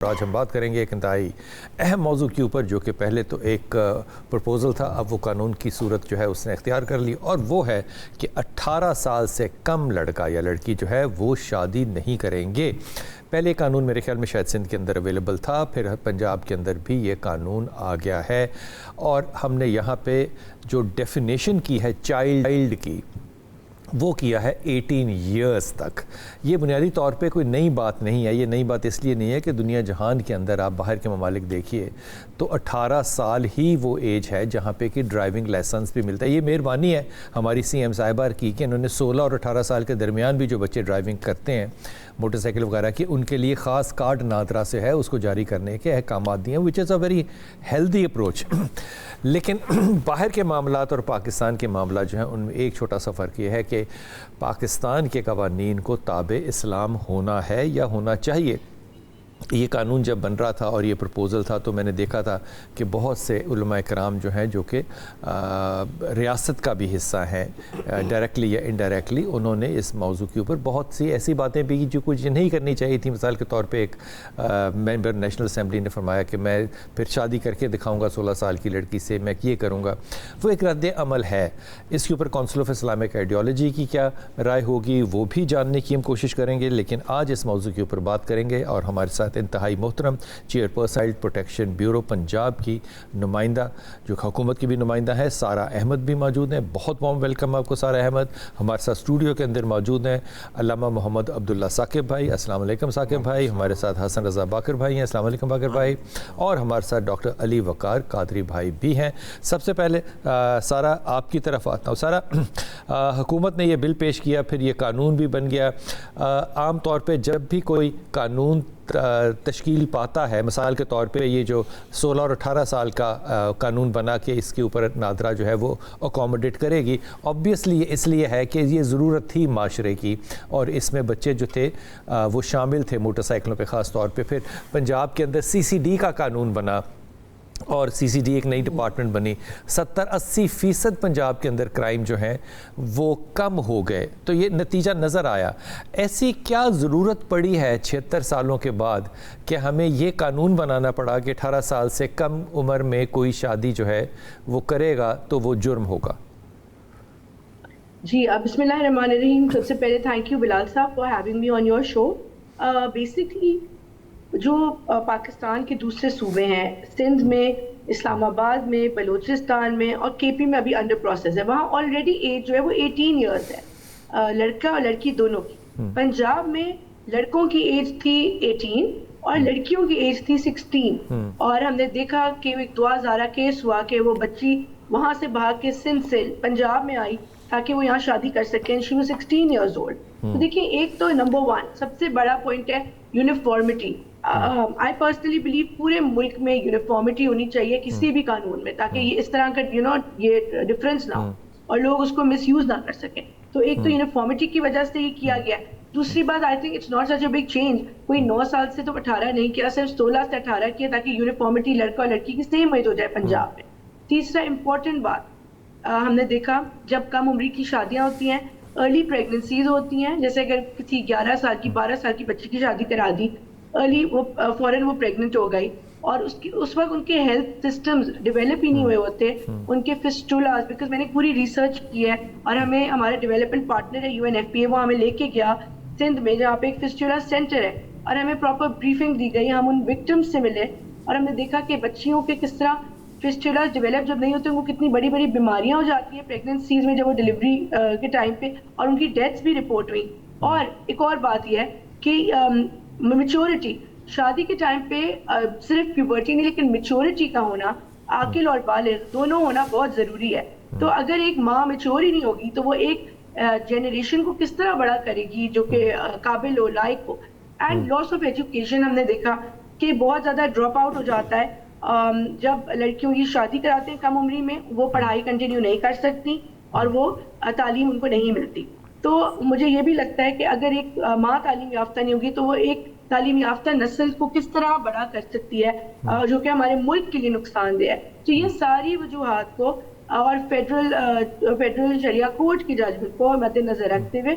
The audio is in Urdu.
آج ہم بات کریں گے ایک انتہائی اہم موضوع کے اوپر، جو کہ پہلے تو ایک پرپوزل تھا، اب وہ قانون کی صورت جو ہے اس نے اختیار کر لی، اور وہ ہے کہ 18 سال سے کم لڑکا یا لڑکی جو ہے وہ شادی نہیں کریں گے۔ پہلے قانون میرے خیال میں شاید سندھ کے اندر اویلیبل تھا، پھر پنجاب کے اندر بھی یہ قانون آ گیا ہے، اور ہم نے یہاں پہ جو ڈیفینیشن کی ہے چائلڈ کی، وہ کیا ہے 18 ایئرز تک۔ یہ بنیادی طور پہ کوئی نئی بات نہیں ہے، یہ نئی بات اس لیے نہیں ہے کہ دنیا جہان کے اندر آپ باہر کے ممالک دیکھیے تو 18 سال ہی وہ ایج ہے جہاں پہ کہ ڈرائیونگ لائسنس بھی ملتا ہے۔ یہ مہربانی ہے ہماری سی ایم صاحبہ کی کہ انہوں نے 16 اور 18 سال کے درمیان بھی جو بچے ڈرائیونگ کرتے ہیں موٹر سائیکل وغیرہ کی، ان کے لیے خاص کارڈ نادرا سے ہے، اس کو جاری کرنے کے احکامات دیے ہیں، وچ از اے ویری ہیلدی اپروچ۔ لیکن باہر کے معاملات اور پاکستان کے معاملات جو ہیں ان میں ایک چھوٹا سا فرق یہ ہے کہ پاکستان کے قوانین کو تابع اسلام ہونا ہے یا ہونا چاہیے۔ یہ قانون جب بن رہا تھا اور یہ پرپوزل تھا تو میں نے دیکھا تھا کہ بہت سے علماء کرام جو ہیں جو کہ ریاست کا بھی حصہ ہیں، ڈائریکٹلی یا انڈائریکٹلی، انہوں نے اس موضوع کے اوپر بہت سی ایسی باتیں بھی جو کچھ نہیں کرنی چاہیے تھی۔ مثال کے طور پہ ایک ممبر نیشنل اسمبلی نے فرمایا کہ میں پھر شادی کر کے دکھاؤں گا 16 سال کی لڑکی سے، میں یہ کروں گا۔ وہ ایک رد عمل ہے، اس کے اوپر کونسل آف اسلامک آئیڈیالوجی کی کیا رائے ہوگی وہ بھی جاننے کی ہم کوشش کریں گے، لیکن آج اس موضوع کے اوپر بات کریں گے، اور ہمارے ساتھ انتہائی محترم chair person child protection bureau Punjab کی نمائندہ، جو حکومت کی بھی نمائندہ ہے، سارہ احمد بھی موجود ہیں۔ بہت وارم ویلکم آپ کو سارہ احمد۔ ہمارے ساتھ اسٹوڈیو کے اندر موجود ہیں علامہ محمد عبداللہ ثاقب بھائی، السلام علیکم ثاقب بھائی۔ ہمارے ساتھ حسن رضا باقر بھائی ہیں، السلام علیکم باقر بھائی۔ اور ہمارے ساتھ ڈاکٹر علی وقار قادری بھائی بھی ہیں۔ سب سے پہلے سارہ آپ کی طرف آتا ہوں۔ سارہ، حکومت نے یہ بل پیش کیا، پھر یہ قانون بھی بن گیا۔ عام طور پہ جب بھی کوئی قانون تشکیل پاتا ہے، مثال کے طور پہ یہ جو 16 اور 18 سال کا قانون بنا کہ اس کے اوپر نادرا جو ہے وہ اکوموڈیٹ کرے گی، آبویسلی اس لیے ہے کہ یہ ضرورت تھی معاشرے کی، اور اس میں بچے جو تھے وہ شامل تھے موٹر سائیکلوں پہ خاص طور پہ۔ پھر پنجاب کے اندر CCD کا قانون بنا، اور CCD ایک نئی ڈپارٹمنٹ بنی، 70-80% پنجاب کے اندر کرائم جو ہیں وہ کم ہو گئے، تو یہ نتیجہ نظر آیا۔ ایسی کیا ضرورت پڑی ہے 76 سالوں کے بعد کہ ہمیں یہ قانون بنانا پڑا کہ 18 سال سے کم عمر میں کوئی شادی جو ہے وہ کرے گا تو وہ جرم ہوگا؟ جی، بسم اللہ الرحمن الرحیم۔ سب سے پہلے تھینک یو بلال صاحب for having me on your show. Basically جو پاکستان کے دوسرے صوبے ہیں، سندھ میں، اسلام آباد میں، بلوچستان میں اور KP میں ابھی انڈر پروسیس ہے، وہاں آلریڈی ایج جو ہے وہ 18 ایئرز ہے، لڑکا اور لڑکی دونوں کی۔ پنجاب میں لڑکوں کی ایج تھی 18 اور لڑکیوں کی ایج تھی 16، اور ہم نے دیکھا کہ ایک دعا زارہ کیس ہوا کہ وہ بچی وہاں سے بھاگ کے سندھ سے پنجاب میں آئی تاکہ وہ یہاں شادی کر سکیں۔ She was 16 years old. تو دیکھیں، ایک تو نمبر 1 سب سے بڑا پوائنٹ ہے یونیفارمٹی۔ آئی پرسنلی بلیو پورے ملک میں یونیفارمٹی ہونی چاہیے کسی بھی قانون میں، تاکہ یہ اس طرح کا یہ ڈفرینس نہ ہو اور لوگ اس کو مس یوز نہ کر سکیں۔ تو ایک تو یونیفارمٹی کی وجہ سے یہ کیا گیا۔ دوسری بات، I think it's not such a big change, کوئی 9 سال سے تو 18 نہیں کیا، صرف 16 سے 18 کیا، تاکہ یونیفارمٹی لڑکا اور لڑکی کی سیم ایج ہو جائے پنجاب میں۔ تیسرا امپورٹنٹ بات، ہم نے دیکھا جب کم عمری کی شادیاں ہوتی ہیں، ارلی پریگننسیز ہوتی ہیں، جیسے اگر کسی 11 سال کی 12 سال کی بچی کی شادی کرا دی، ارلی وہ فوراً وہ پریگننٹ ہو گئی، اور اس وقت ان کے ہیلتھ سسٹمز ڈیولپ ہی نہیں ہوئے ہوتے، ان کے فسٹولاز، بیکاز میں نے پوری ریسرچ کی ہے، اور ہمیں ہمارا ڈیولپمنٹ پارٹنر ہے UNFPA، وہ ہمیں لے کے گیا سندھ میں جہاں پہ ایک فسٹولا سینٹر ہے، اور ہمیں پراپر بریفنگ دی گئی، ہم ان وکٹمز سے ملے، اور ہم نے دیکھا کہ بچیوں کے کس طرح فسٹولاز ڈیولپ جب نہیں ہوتے ان کو کتنی بڑی بڑی بیماریاں ہو جاتی ہیں پریگننسیز میں جب وہ ڈیلیوری کے ٹائم پہ، اور ان کی ڈیتھس بھی رپورٹ ہوئی۔ اور ایک اور بات یہ ہے کہ میچورٹی، شادی کے ٹائم پہ صرف پیوبرٹی نہیں لیکن میچورٹی کا ہونا، عاقل اور بالغ دونوں ہونا بہت ضروری ہے۔ تو اگر ایک ماں میچور ہی نہیں ہوگی تو وہ ایک جنریشن کو کس طرح بڑا کرے گی جو کہ قابل ہو، لائق ہو۔ اینڈ لاس آف ایجوکیشن، ہم نے دیکھا کہ بہت زیادہ ڈراپ آؤٹ ہو جاتا ہے جب لڑکیوں کی شادی کراتے ہیں کم عمری میں، وہ پڑھائی کنٹینیو نہیں کر سکتی اور وہ تعلیم ان کو نہیں ملتی۔ تو مجھے یہ بھی لگتا ہے کہ اگر ایک ماں تعلیم یافتہ نہیں ہوگی تو وہ ایک تعلیم یافتہ نسل کو کس طرح بڑا کر سکتی ہے، جو کہ ہمارے ملک کے لیے نقصان دہ ہے۔ تو یہ ساری وجوہات کو اور فیڈرل شریعہ کورٹ کی ججمنٹ کو مد نظر رکھتے ہوئے